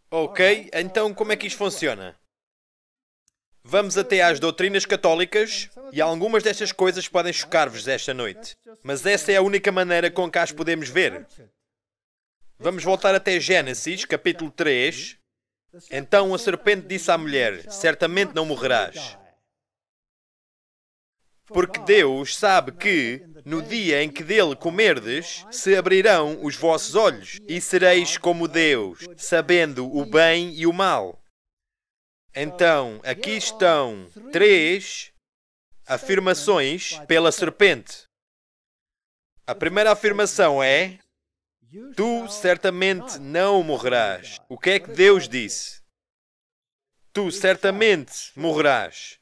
Ok, então como é que isto funciona? Vamos até às doutrinas católicas e algumas destas coisas podem chocar-vos esta noite. Mas essa é a única maneira com que as podemos ver. Vamos voltar até Gênesis, capítulo 3. Então a serpente disse à mulher, certamente não morrerás. Porque Deus sabe que, no dia em que dele comerdes, se abrirão os vossos olhos, e sereis como Deus, sabendo o bem e o mal. Então, aqui estão 3 afirmações pela serpente. A primeira afirmação é: tu certamente não morrerás. O que é que Deus disse? Tu certamente morrerás.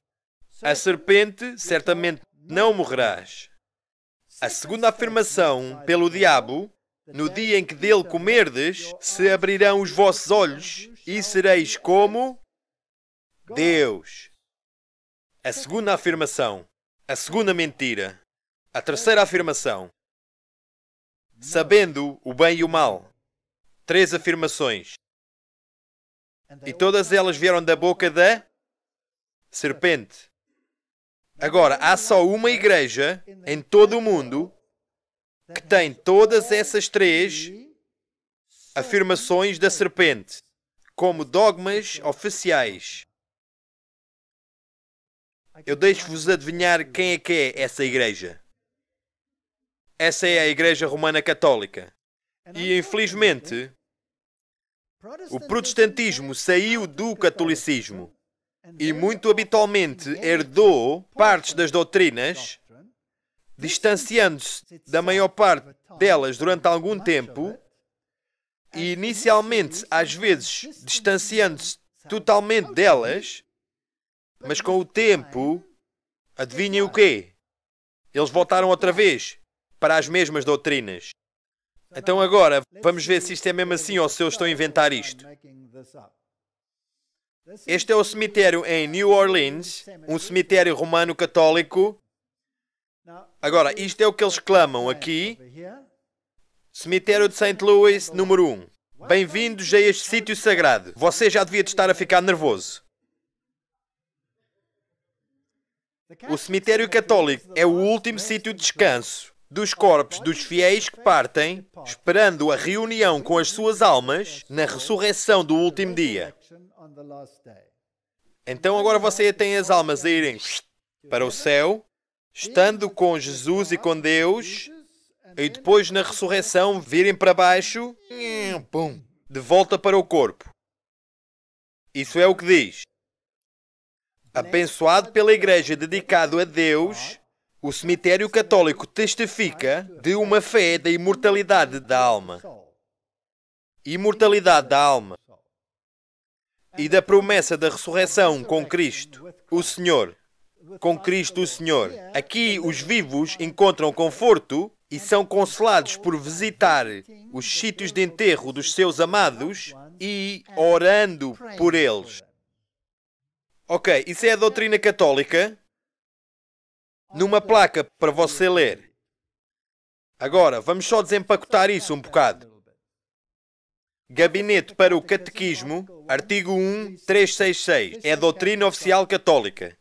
A serpente certamente não morrerás. A segunda afirmação, pelo diabo: no dia em que dele comerdes, se abrirão os vossos olhos e sereis como Deus. A segunda afirmação. A segunda mentira. A terceira afirmação: sabendo o bem e o mal. 3 afirmações. E todas elas vieram da boca da serpente. Agora, há só uma igreja em todo o mundo que tem todas essas 3 afirmações da serpente como dogmas oficiais. Eu deixo-vos adivinhar quem é essa igreja. Essa é a Igreja Romana Católica. E, infelizmente, o protestantismo saiu do catolicismo e, muito habitualmente, herdou partes das doutrinas, distanciando-se da maior parte delas durante algum tempo e, inicialmente, às vezes, distanciando-se totalmente delas, mas com o tempo, adivinhem o quê? Eles voltaram outra vez para as mesmas doutrinas. Então agora, vamos ver se isto é mesmo assim ou se eu estou a inventar isto. Este é o cemitério em New Orleans, um cemitério romano católico. Agora, isto é o que eles clamam aqui. Cemitério de St. Louis, número 1. Bem-vindos a este sítio sagrado. Você já devia estar a ficar nervoso. O cemitério católico é o último sítio de descanso dos corpos dos fiéis que partem, esperando a reunião com as suas almas na ressurreição do último dia. Então agora você tem as almas a irem para o céu, estando com Jesus e com Deus, e depois na ressurreição virem para baixo, de volta para o corpo. Isso é o que diz. Abençoado pela igreja dedicado a Deus, o cemitério católico testifica de uma fé da imortalidade da alma. Imortalidade da alma. E da promessa da ressurreição com Cristo, o Senhor. Com Cristo, o Senhor. Aqui os vivos encontram conforto e são consolados por visitar os sítios de enterro dos seus amados e orando por eles. Ok, isso é a doutrina católica numa placa para você ler. Agora, vamos só desempacotar isso um bocado. Gabinete para o Catequismo, artigo 1, 366. É a doutrina oficial católica.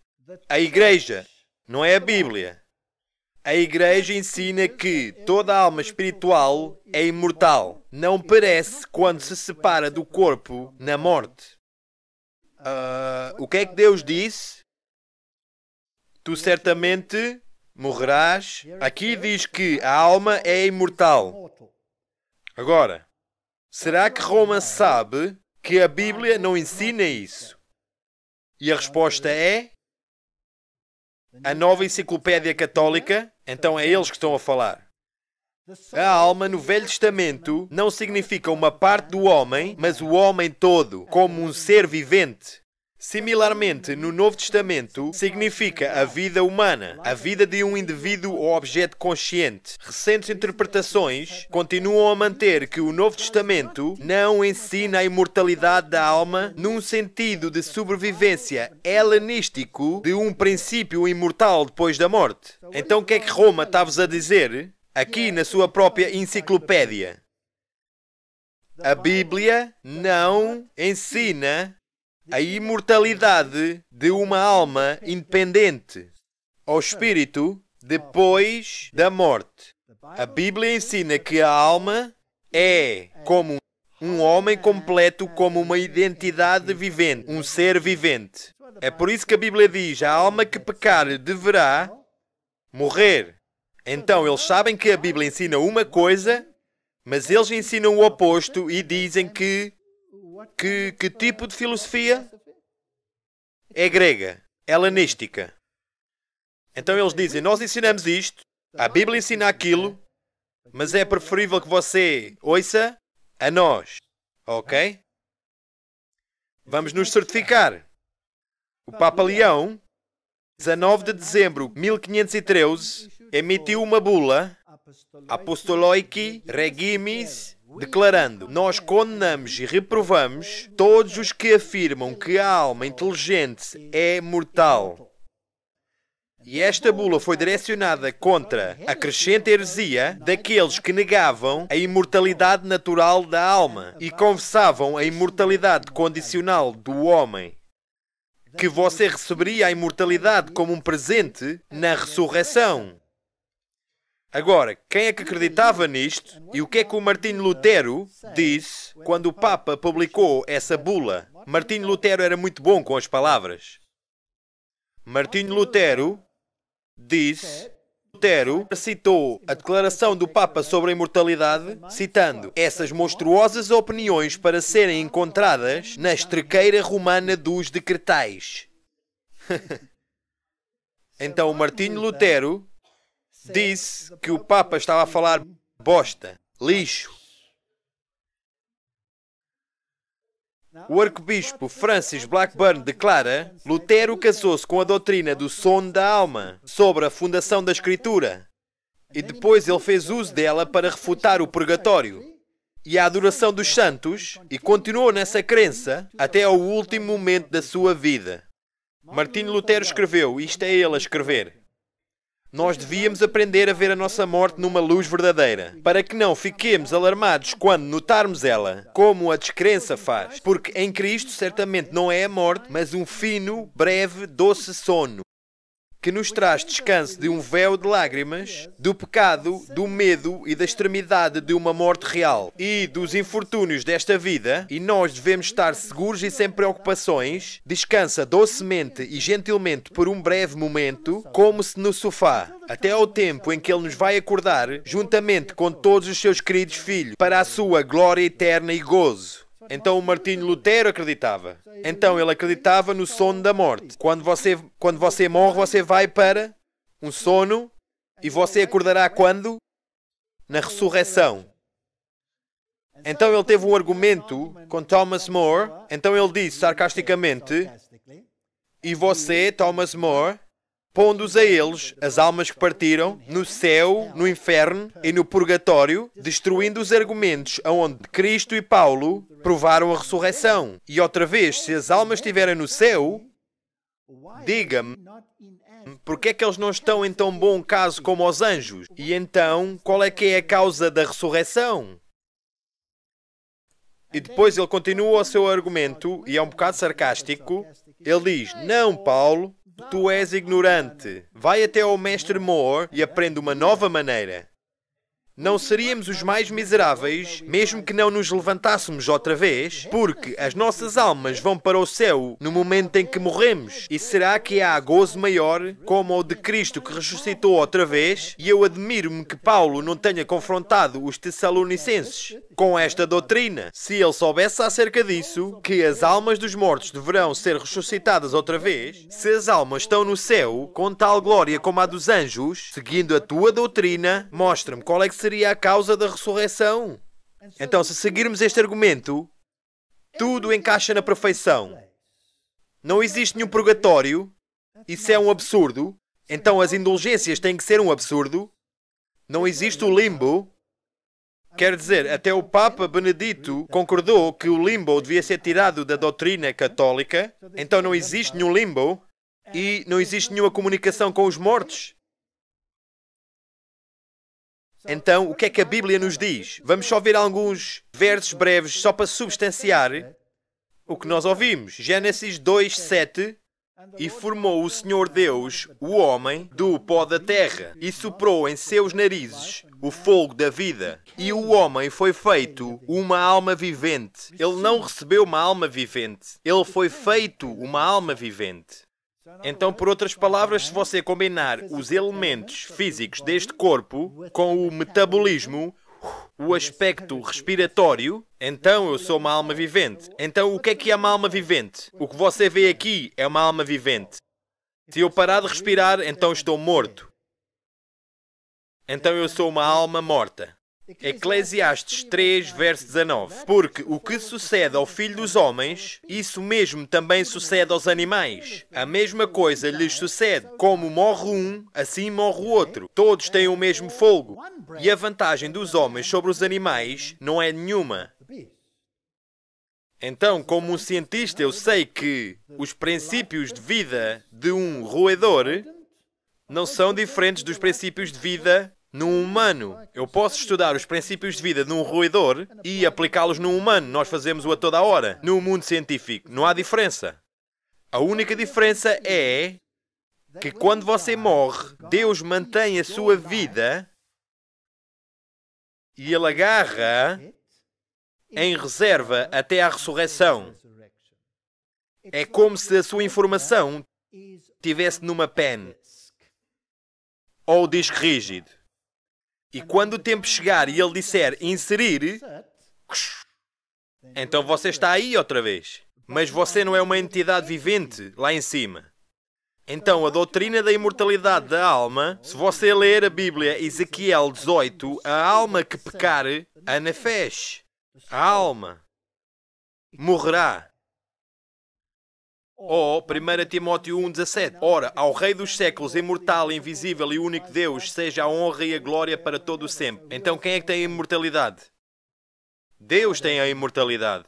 A Igreja, não é a Bíblia. A Igreja ensina que toda a alma espiritual é imortal. Não perece quando se separa do corpo na morte. O que é que Deus disse? Tu certamente morrerás. Aqui diz que a alma é imortal. Agora, será que Roma sabe que a Bíblia não ensina isso? E a resposta é: a nova enciclopédia católica. Então é eles que estão a falar. A alma no Velho Testamento não significa uma parte do homem, mas o homem todo, como um ser vivente. Similarmente, no Novo Testamento, significa a vida humana, a vida de um indivíduo ou objeto consciente. Recentes interpretações continuam a manter que o Novo Testamento não ensina a imortalidade da alma num sentido de sobrevivência helenístico de um princípio imortal depois da morte. Então o que é que Roma está-vos a dizer aqui na sua própria enciclopédia? A Bíblia não ensina a imortalidade de uma alma independente ou espírito depois da morte. A Bíblia ensina que a alma é como um homem completo, como uma identidade vivente, um ser vivente. É por isso que a Bíblia diz: a alma que pecar deverá morrer. Então, eles sabem que a Bíblia ensina uma coisa, mas eles ensinam o oposto e dizem que tipo de filosofia? É grega, helenística. Então eles dizem: nós ensinamos isto, a Bíblia ensina aquilo, mas é preferível que você ouça a nós. Ok? Vamos nos certificar. O Papa Leão, 19 de dezembro de 1513, emitiu uma bula, Apostoloici Regimis, declarando: nós condenamos e reprovamos todos os que afirmam que a alma inteligente é mortal. E esta bula foi direcionada contra a crescente heresia daqueles que negavam a imortalidade natural da alma e confessavam a imortalidade condicional do homem. Que você receberia a imortalidade como um presente na ressurreição. Agora, quem é que acreditava nisto? E o que é que o Martinho Lutero disse quando o Papa publicou essa bula? Martinho Lutero era muito bom com as palavras. Martinho Lutero citou a declaração do Papa sobre a imortalidade, citando essas monstruosas opiniões para serem encontradas na estrequeira romana dos decretais. Então, o Martinho Lutero disse que o Papa estava a falar bosta, lixo. O arcebispo Francis Blackburn declara: Lutero casou-se com a doutrina do sono da alma, sobre a fundação da Escritura, e depois ele fez uso dela para refutar o purgatório e a adoração dos santos, e continuou nessa crença até ao último momento da sua vida. Martinho Lutero escreveu, isto é ele a escrever: nós devíamos aprender a ver a nossa morte numa luz verdadeira, para que não fiquemos alarmados quando notarmos ela, como a descrença faz. Porque em Cristo certamente não é a morte, mas um fino, breve, doce sono, que nos traz descanso de um véu de lágrimas, do pecado, do medo e da extremidade de uma morte real, e dos infortúnios desta vida, e nós devemos estar seguros e sem preocupações, descansa docemente e gentilmente por um breve momento, como se no sofá, até ao tempo em que Ele nos vai acordar, juntamente com todos os seus queridos filhos, para a sua glória eterna e gozo. Então o Martinho Lutero acreditava. Então ele acreditava no sono da morte. Quando você morre, você vai para um sono e você acordará quando? Na ressurreição. Então ele teve um argumento com Thomas More. Então ele disse sarcasticamente: e você, Thomas More, pondo-os a eles, as almas que partiram, no céu, no inferno e no purgatório, destruindo os argumentos aonde Cristo e Paulo provaram a ressurreição. E outra vez, se as almas estiverem no céu, diga-me, porque é que eles não estão em tão bom caso como os anjos? E então, qual é que é a causa da ressurreição? E depois ele continua o seu argumento, e é um bocado sarcástico. Ele diz: não, Paulo, tu és ignorante. Vai até ao mestre Moore e aprende uma nova maneira. Não seríamos os mais miseráveis, mesmo que não nos levantássemos outra vez, porque as nossas almas vão para o céu no momento em que morremos. E será que há gozo maior, como o de Cristo que ressuscitou outra vez? E eu admiro-me que Paulo não tenha confrontado os Tessalonicenses com esta doutrina. Se ele soubesse acerca disso, que as almas dos mortos deverão ser ressuscitadas outra vez, se as almas estão no céu, com tal glória como a dos anjos, seguindo a tua doutrina, mostra-me qual é que seria a causa da ressurreição. Então, se seguirmos este argumento, tudo encaixa na perfeição. Não existe nenhum purgatório. Isso é um absurdo. Então, as indulgências têm que ser um absurdo. Não existe o limbo. Quer dizer, até o Papa Benedito concordou que o limbo devia ser tirado da doutrina católica. Então, não existe nenhum limbo. E não existe nenhuma comunicação com os mortos. Então, o que é que a Bíblia nos diz? Vamos só ver alguns versos breves só para substanciar o que nós ouvimos. Gênesis 2:7. E formou o Senhor Deus o homem do pó da terra e soprou em seus narizes o fogo da vida. E o homem foi feito uma alma vivente. Ele não recebeu uma alma vivente. Ele foi feito uma alma vivente. Então, por outras palavras, se você combinar os elementos físicos deste corpo com o metabolismo, o aspecto respiratório, então eu sou uma alma vivente. Então, o que é uma alma vivente? O que você vê aqui é uma alma vivente. Se eu parar de respirar, então estou morto. Então eu sou uma alma morta. Eclesiastes 3, verso 19. Porque o que sucede ao filho dos homens, isso mesmo também sucede aos animais. A mesma coisa lhes sucede. Como morre um, assim morre o outro. Todos têm o mesmo fogo. E a vantagem dos homens sobre os animais não é nenhuma. Então, como um cientista, eu sei que os princípios de vida de um roedor não são diferentes dos princípios de vida num humano. Eu posso estudar os princípios de vida de um roedor e aplicá-los num humano. Nós fazemos-o a toda a hora. No mundo científico, não há diferença. A única diferença é que quando você morre, Deus mantém a sua vida e Ele agarra em reserva até à ressurreição. É como se a sua informação estivesse numa pen ou disco rígido. E quando o tempo chegar e ele disser inserir, então você está aí outra vez. Mas você não é uma entidade vivente lá em cima. Então, a doutrina da imortalidade da alma, se você ler a Bíblia, Ezequiel 18, a alma que pecar, a nefesh, a alma, morrerá. Ou 1 Timóteo 1,17. Ora, ao Rei dos séculos, imortal, invisível e único Deus, seja a honra e a glória para todo o sempre. Então quem é que tem a imortalidade? Deus tem a imortalidade.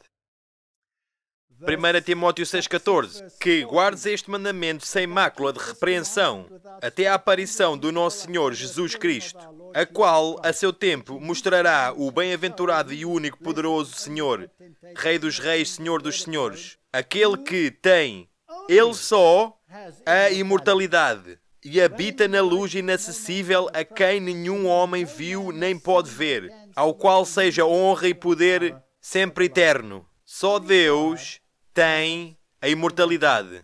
1 Timóteo 6,14. Que guardes este mandamento sem mácula de repreensão, até a aparição do nosso Senhor Jesus Cristo, a qual, a seu tempo, mostrará o bem-aventurado e único poderoso Senhor, Rei dos reis, Senhor dos senhores, aquele que tem, Ele só, a imortalidade, e habita na luz inacessível a quem nenhum homem viu nem pode ver, ao qual seja honra e poder sempre eterno. Só Deus tem a imortalidade.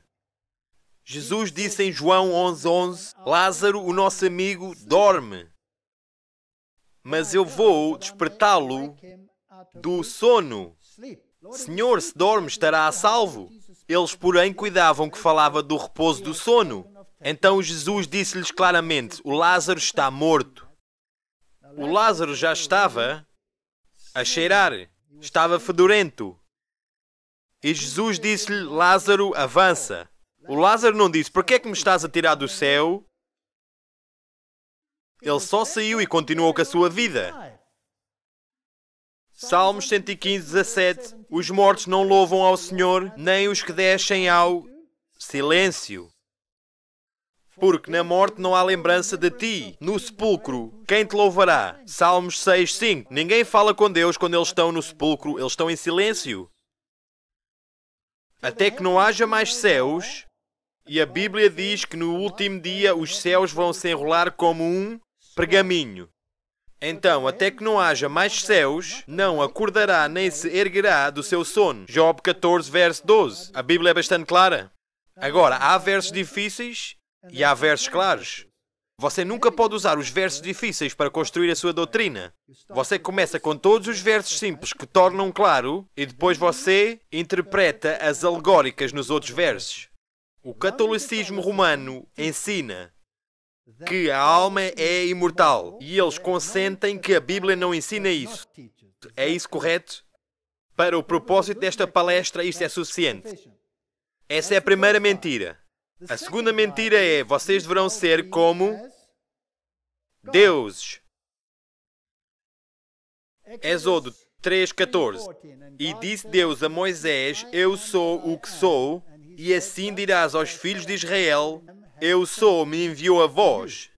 Jesus disse em João 11:11, Lázaro, o nosso amigo, dorme, mas eu vou despertá-lo do sono. Senhor, se dorme, estará a salvo. Eles, porém, cuidavam que falava do repouso do sono. Então Jesus disse-lhes claramente, o Lázaro está morto. O Lázaro já estava a cheirar, estava fedorento. E Jesus disse-lhe, Lázaro, avança. O Lázaro não disse, por que é que me estás a tirar do céu? Ele só saiu e continuou com a sua vida. Salmos 115:17. Os mortos não louvam ao Senhor, nem os que descem ao silêncio. Porque na morte não há lembrança de ti. No sepulcro, quem te louvará? Salmos 6:5. Ninguém fala com Deus quando eles estão no sepulcro, eles estão em silêncio. Até que não haja mais céus, e a Bíblia diz que no último dia os céus vão se enrolar como um pergaminho. Então, até que não haja mais céus, não acordará nem se erguerá do seu sono. Job 14, verso 12. A Bíblia é bastante clara. Agora, há versos difíceis e há versos claros. Você nunca pode usar os versos difíceis para construir a sua doutrina. Você começa com todos os versos simples que tornam claro e depois você interpreta as alegóricas nos outros versos. O catolicismo romano ensina que a alma é imortal e eles consentem que a Bíblia não ensina isso. É isso correto? Para o propósito desta palestra, isto é suficiente. Essa é a primeira mentira. A segunda mentira é, vocês deverão ser como deuses. Êxodo 3:14. E disse Deus a Moisés, eu sou o que sou, e assim dirás aos filhos de Israel, eu sou, me enviou a vós.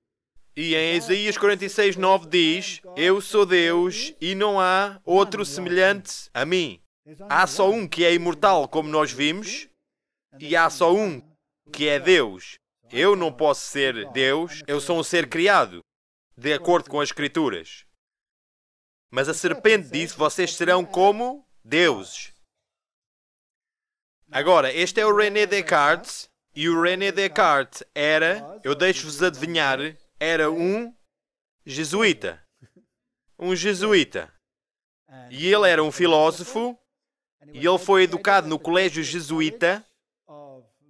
E em Isaías 46:9 diz: Eu sou Deus e não há outro semelhante a mim. Há só um que é imortal, como nós vimos, e há só um que é Deus. Eu não posso ser Deus, eu sou um ser criado, de acordo com as Escrituras. Mas a serpente disse: vocês serão como deuses. Agora, este é o René Descartes, e o René Descartes era, eu deixo-vos adivinhar, era um jesuíta. Um jesuíta. E ele era um filósofo, e ele foi educado no colégio jesuíta,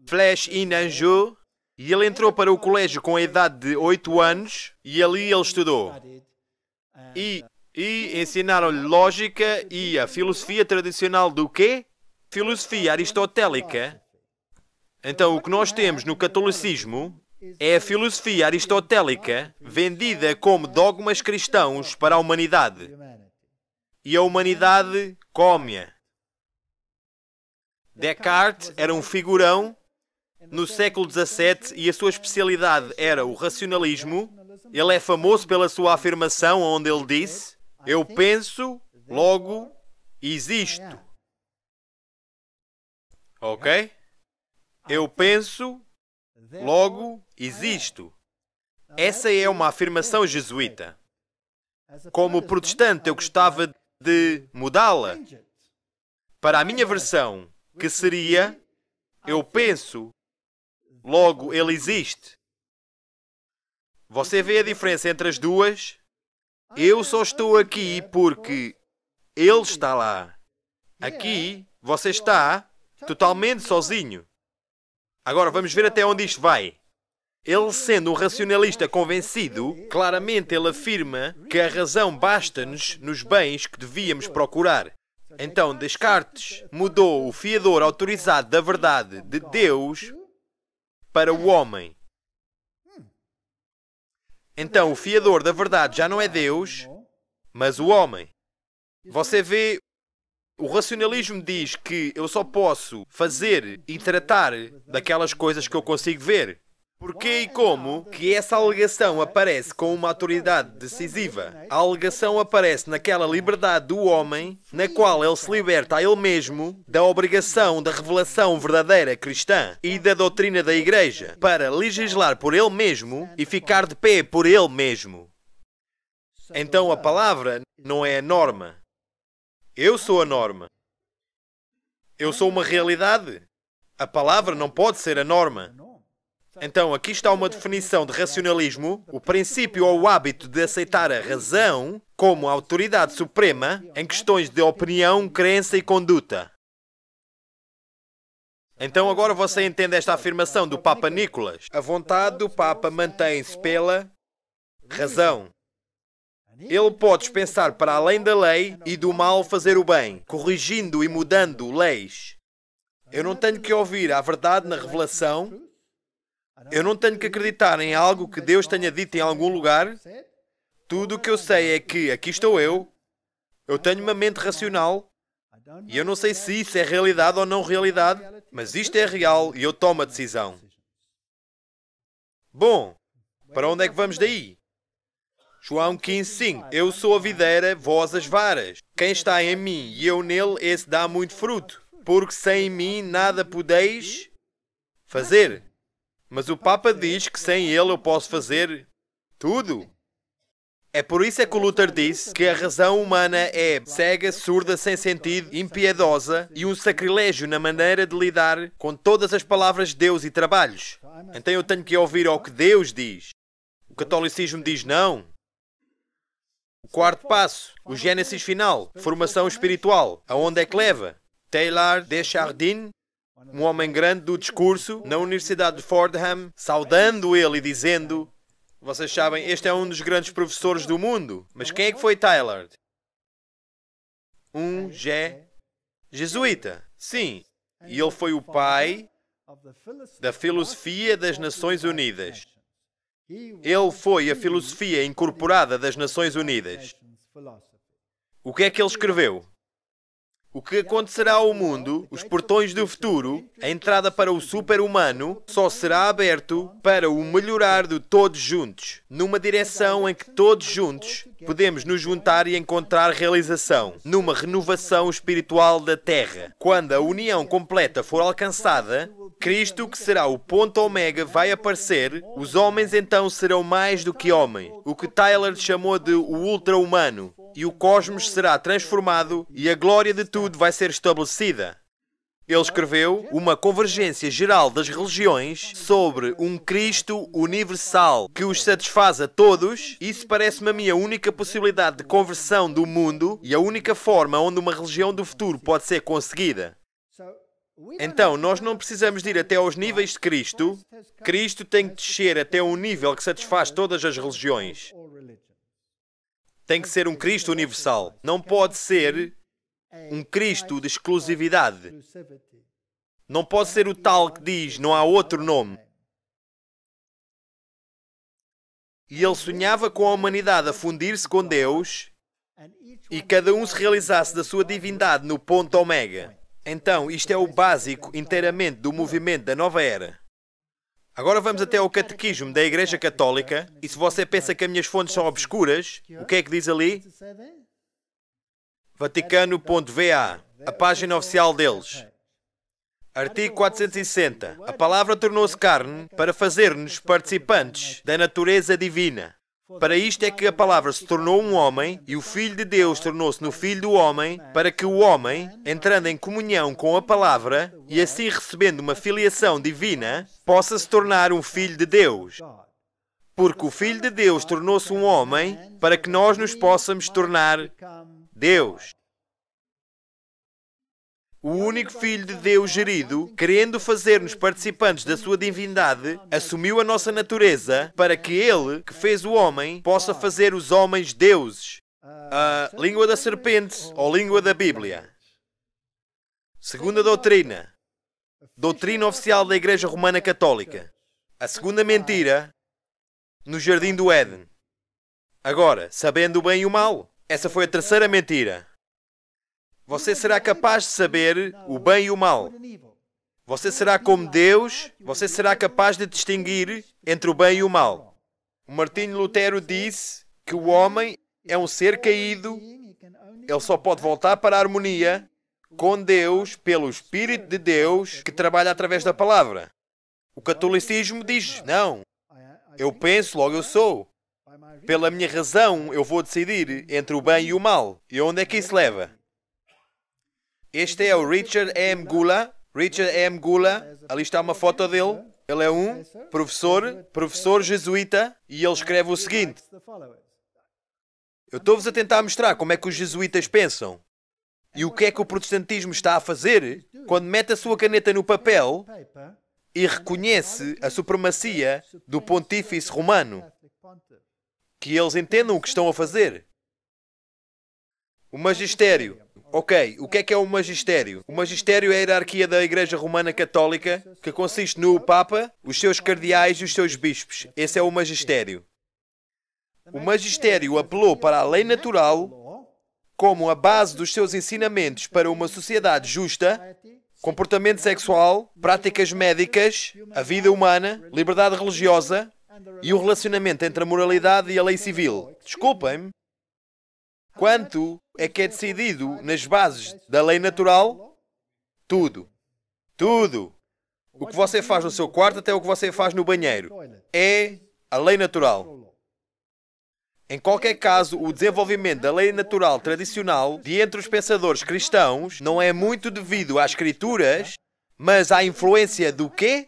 Flèche-en-Anjou, e ele entrou para o colégio com a idade de 8 anos, e ali ele estudou. E ensinaram-lhe lógica e a filosofia tradicional do quê? Filosofia aristotélica. Então, o que nós temos no catolicismo é a filosofia aristotélica vendida como dogmas cristãos para a humanidade. E a humanidade come-a. Descartes era um figurão no século XVII e a sua especialidade era o racionalismo. Ele é famoso pela sua afirmação onde ele disse: eu penso, logo existo. Ok? Eu penso, logo existo. Essa é uma afirmação jesuíta. Como protestante, eu gostava de mudá-la para a minha versão, que seria: eu penso, logo ele existe. Você vê a diferença entre as duas? Eu só estou aqui porque ele está lá. Aqui, você está totalmente sozinho. Agora, vamos ver até onde isto vai. Ele, sendo um racionalista convencido, claramente ele afirma que a razão basta-nos nos bens que devíamos procurar. Então, Descartes mudou o fiador autorizado da verdade de Deus para o homem. Então, o fiador da verdade já não é Deus, mas o homem. Você vê, o racionalismo diz que eu só posso fazer e tratar daquelas coisas que eu consigo ver. Porquê e como que essa alegação aparece com uma autoridade decisiva? A alegação aparece naquela liberdade do homem, na qual ele se liberta a ele mesmo da obrigação da revelação verdadeira cristã e da doutrina da Igreja, para legislar por ele mesmo e ficar de pé por ele mesmo. Então a palavra não é a norma. Eu sou a norma. Eu sou uma realidade. A palavra não pode ser a norma. Então, aqui está uma definição de racionalismo, o princípio ou o hábito de aceitar a razão como a autoridade suprema em questões de opinião, crença e conduta. Então, agora você entende esta afirmação do Papa Nicolas. A vontade do Papa mantém-se pela razão. Ele pode dispensar para além da lei e do mal fazer o bem, corrigindo e mudando leis. Eu não tenho que ouvir a verdade na revelação. Eu não tenho que acreditar em algo que Deus tenha dito em algum lugar. Tudo o que eu sei é que aqui estou eu tenho uma mente racional, e eu não sei se isso é realidade ou não realidade, mas isto é real e eu tomo a decisão. Bom, para onde é que vamos daí? João 15:5. Eu sou a videira, vós as varas. Quem está em mim e eu nele, esse dá muito fruto, porque sem mim nada podeis fazer. Mas o Papa diz que sem ele eu posso fazer tudo. É por isso é que o Luther disse que a razão humana é cega, surda, sem sentido, impiedosa e um sacrilégio na maneira de lidar com todas as palavras de Deus e trabalhos. Então eu tenho que ouvir ao que Deus diz. O catolicismo diz não. O quarto passo, o Gênesis final, formação espiritual. Aonde é que leva? Teilhard de Chardin, um homem grande do discurso, na Universidade de Fordham, saudando ele e dizendo: vocês sabem, este é um dos grandes professores do mundo. Mas quem é que foi Teilhard? Um jesuíta. Sim. E ele foi o pai da filosofia das Nações Unidas. Ele foi a filosofia incorporada das Nações Unidas. O que é que ele escreveu? O que acontecerá ao mundo, os portões do futuro, a entrada para o super-humano, só será aberto para o melhorar de todos juntos, numa direção em que todos juntos podemos nos juntar e encontrar realização, numa renovação espiritual da Terra. Quando a união completa for alcançada, Cristo, que será o ponto omega, vai aparecer, os homens então serão mais do que homens, o que Tyler chamou de o ultra-humano, e o cosmos será transformado e a glória de tudo vai ser estabelecida. Ele escreveu uma convergência geral das religiões sobre um Cristo universal que os satisfaz a todos. Isso parece-me a mim a única possibilidade de conversão do mundo e a única forma onde uma religião do futuro pode ser conseguida. Então, nós não precisamos de ir até aos níveis de Cristo. Cristo tem que descer até um nível que satisfaz todas as religiões. Tem que ser um Cristo universal. Não pode ser um Cristo de exclusividade. Não pode ser o tal que diz, não há outro nome. E ele sonhava com a humanidade a fundir-se com Deus e cada um se realizasse da sua divindade no ponto omega. Então, isto é o básico inteiramente do movimento da nova era. Agora vamos até ao Catequismo da Igreja Católica, e se você pensa que as minhas fontes são obscuras, o que é que diz ali? Vaticano.va, a página oficial deles. Artigo 460. A palavra tornou-se carne para fazer-nos participantes da natureza divina. Para isto é que a palavra se tornou um homem e o Filho de Deus tornou-se no Filho do homem, para que o homem, entrando em comunhão com a palavra e assim recebendo uma filiação divina, possa se tornar um Filho de Deus. Porque o Filho de Deus tornou-se um homem para que nós nos possamos tornar Deus. O único Filho de Deus gerido, querendo fazer-nos participantes da sua divindade, assumiu a nossa natureza para que Ele, que fez o homem, possa fazer os homens deuses. A língua da serpente ou língua da Bíblia. Segunda doutrina. Doutrina oficial da Igreja Romana Católica. A segunda mentira no Jardim do Éden. Agora, sabendo o bem e o mal. Essa foi a terceira mentira. Você será capaz de saber o bem e o mal. Você será como Deus, você será capaz de distinguir entre o bem e o mal. O Martinho Lutero disse que o homem é um ser caído, ele só pode voltar para a harmonia com Deus, pelo Espírito de Deus, que trabalha através da palavra. O catolicismo diz, não, eu penso, logo eu sou. Pela minha razão, eu vou decidir entre o bem e o mal. E onde é que isso leva? Este é o Richard M. Gula. Richard M. Gula, ali está uma foto dele. Ele é um professor jesuíta, e ele escreve o seguinte. Eu estou-vos a tentar mostrar como é que os jesuítas pensam. E o que é que o protestantismo está a fazer quando mete a sua caneta no papel e reconhece a supremacia do pontífice romano. Que eles entendam o que estão a fazer. O magistério. Ok, o que é o magistério? O magistério é a hierarquia da Igreja Romana Católica, que consiste no Papa, os seus cardeais e os seus bispos. Esse é o magistério. O magistério apelou para a lei natural como a base dos seus ensinamentos para uma sociedade justa, comportamento sexual, práticas médicas, a vida humana, liberdade religiosa e o relacionamento entre a moralidade e a lei civil. Desculpem-me. Quanto é que é decidido nas bases da lei natural? Tudo. Tudo. O que você faz no seu quarto até o que você faz no banheiro. É a lei natural. Em qualquer caso, o desenvolvimento da lei natural tradicional de entre os pensadores cristãos não é muito devido às escrituras, mas à influência do quê?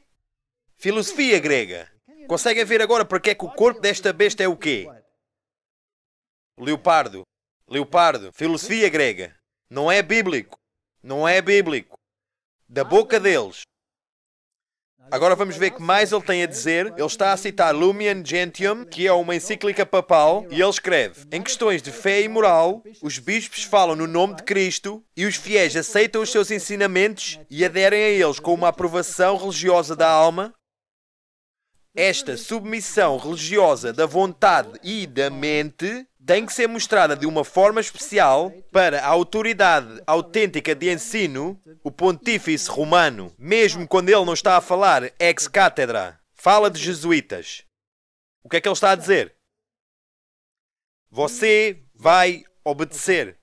Filosofia grega. Conseguem ver agora porque é que o corpo desta besta é o quê? Leopardo. Leopardo. Filosofia grega. Não é bíblico. Não é bíblico. Da boca deles. Agora vamos ver o que mais ele tem a dizer. Ele está a citar Lumen Gentium, que é uma encíclica papal, e ele escreve: em questões de fé e moral, os bispos falam no nome de Cristo e os fiéis aceitam os seus ensinamentos e aderem a eles com uma aprovação religiosa da alma. Esta submissão religiosa da vontade e da mente tem que ser mostrada de uma forma especial para a autoridade autêntica de ensino, o pontífice romano, mesmo quando ele não está a falar ex cátedra, fala de jesuítas. O que é que ele está a dizer? Você vai obedecer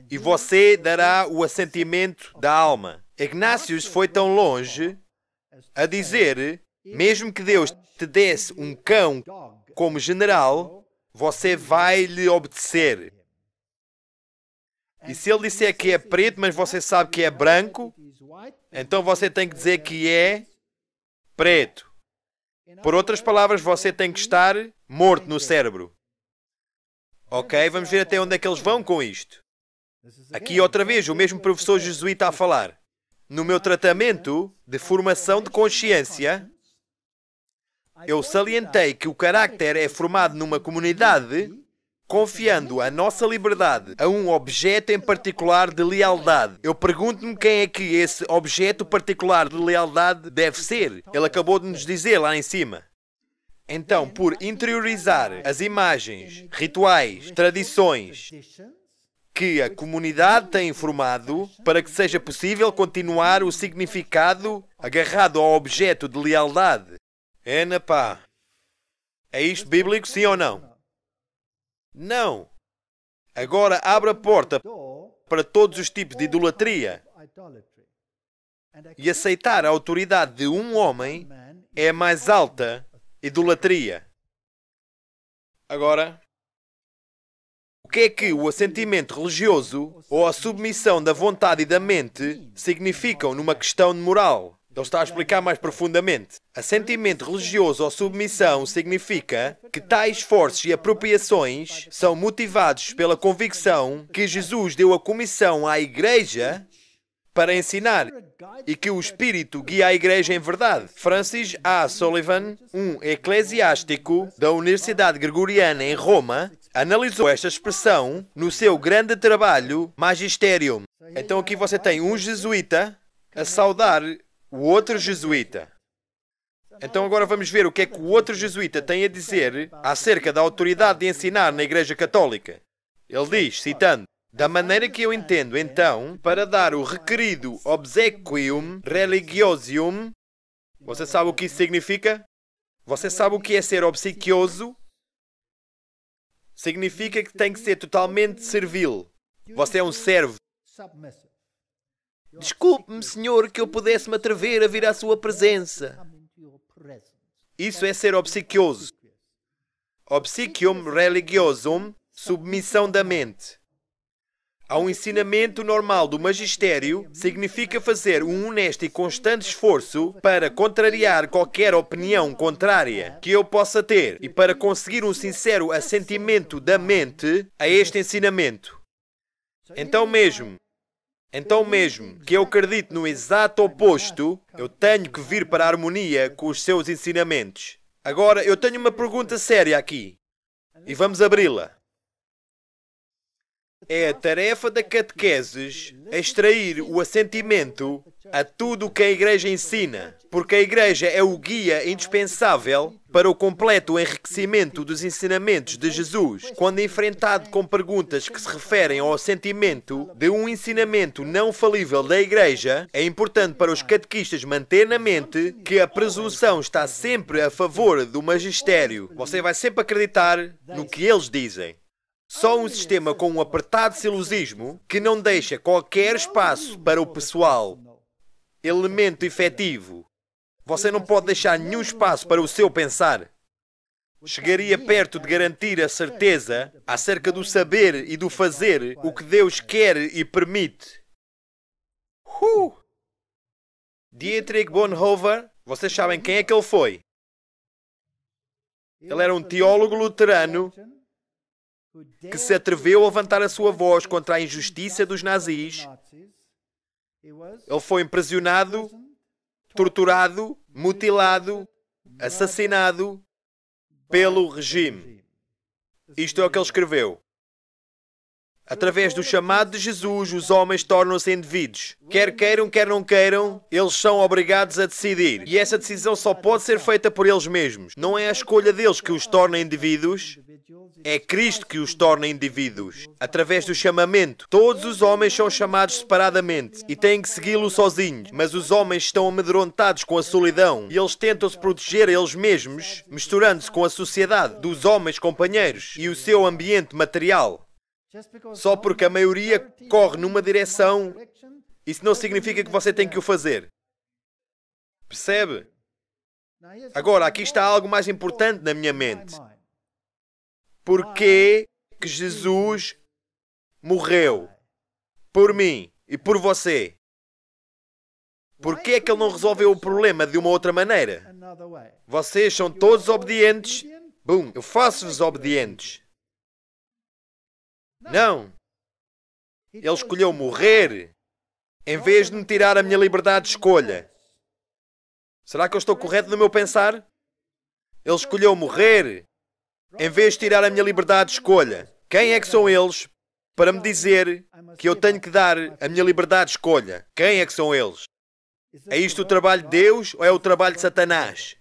e você dará o assentimento da alma. Ignácio foi tão longe a dizer, mesmo que Deus te desse um cão como general, você vai lhe obedecer. E se ele disser que é preto, mas você sabe que é branco, então você tem que dizer que é preto. Por outras palavras, você tem que estar morto no cérebro. Ok, vamos ver até onde é que eles vão com isto. Aqui outra vez, o mesmo professor jesuíta a falar. No meu tratamento de formação de consciência, eu salientei que o carácter é formado numa comunidade confiando a nossa liberdade a um objeto em particular de lealdade. Eu pergunto-me quem é que esse objeto particular de lealdade deve ser. Ele acabou de nos dizer lá em cima. Então, por interiorizar as imagens, rituais, tradições que a comunidade tem formado para que seja possível continuar o significado agarrado ao objeto de lealdade. Pá. É isto bíblico, sim ou não? Não. Agora abre a porta para todos os tipos de idolatria. E aceitar a autoridade de um homem é a mais alta idolatria. Agora, o que é que o assentimento religioso ou a submissão da vontade e da mente significam numa questão de moral? Ele está a explicar mais profundamente. Assentimento religioso ou submissão significa que tais esforços e apropriações são motivados pela convicção que Jesus deu a comissão à Igreja para ensinar e que o Espírito guia a Igreja em verdade. Francis A. Sullivan, um eclesiástico da Universidade Gregoriana em Roma, analisou esta expressão no seu grande trabalho Magisterium. Então aqui você tem um jesuíta a saudar o outro jesuíta. Então agora vamos ver o que é que o outro jesuíta tem a dizer acerca da autoridade de ensinar na Igreja Católica. Ele diz, citando, da maneira que eu entendo, então, para dar o requerido obsequium religiosum, você sabe o que isso significa? Você sabe o que é ser obsequioso? Significa que tem que ser totalmente servil. Você é um servo. Desculpe-me, senhor, que eu pudesse me atrever a vir à sua presença. Isso é ser obsequioso. Obsequium religiosum, submissão da mente. Ao ensinamento normal do magistério, significa fazer um honesto e constante esforço para contrariar qualquer opinião contrária que eu possa ter e para conseguir um sincero assentimento da mente a este ensinamento. Então mesmo que eu acredite no exato oposto, eu tenho que vir para a harmonia com os seus ensinamentos. Agora, eu tenho uma pergunta séria aqui. E vamos abri-la. É a tarefa da catequeses extrair o assentimento a tudo o que a Igreja ensina, porque a Igreja é o guia indispensável para o completo enriquecimento dos ensinamentos de Jesus. Quando enfrentado com perguntas que se referem ao assentimento de um ensinamento não falível da Igreja, é importante para os catequistas manter na mente que a presunção está sempre a favor do magistério. Você vai sempre acreditar no que eles dizem. Só um sistema com um apertado silogismo que não deixa qualquer espaço para o pessoal. Elemento efetivo. Você não pode deixar nenhum espaço para o seu pensar. Chegaria perto de garantir a certeza acerca do saber e do fazer o que Deus quer e permite. Dietrich Bonhoeffer, vocês sabem quem é que ele foi? Ele era um teólogo luterano que se atreveu a levantar a sua voz contra a injustiça dos nazis. Ele foi imprisionado, torturado, mutilado, assassinado pelo regime. Isto é o que ele escreveu. Através do chamado de Jesus, os homens tornam-se indivíduos. Quer queiram, quer não queiram, eles são obrigados a decidir. E essa decisão só pode ser feita por eles mesmos. Não é a escolha deles que os torna indivíduos. É Cristo que os torna indivíduos. Através do chamamento, todos os homens são chamados separadamente e têm que segui-lo sozinhos. Mas os homens estão amedrontados com a solidão e eles tentam se proteger a eles mesmos, misturando-se com a sociedade dos homens companheiros e o seu ambiente material. Só porque a maioria corre numa direção, isso não significa que você tem que o fazer. Percebe? Agora, aqui está algo mais importante na minha mente. Porquê que Jesus morreu por mim e por você? Porquê é que Ele não resolveu o problema de uma outra maneira? Vocês são todos obedientes. Bum, eu faço-vos obedientes. Não. Ele escolheu morrer em vez de me tirar a minha liberdade de escolha. Será que eu estou correto no meu pensar? Ele escolheu morrer em vez de tirar a minha liberdade de escolha. Quem é que são eles para me dizer que eu tenho que dar a minha liberdade de escolha? Quem é que são eles? É isto o trabalho de Deus ou é o trabalho de Satanás?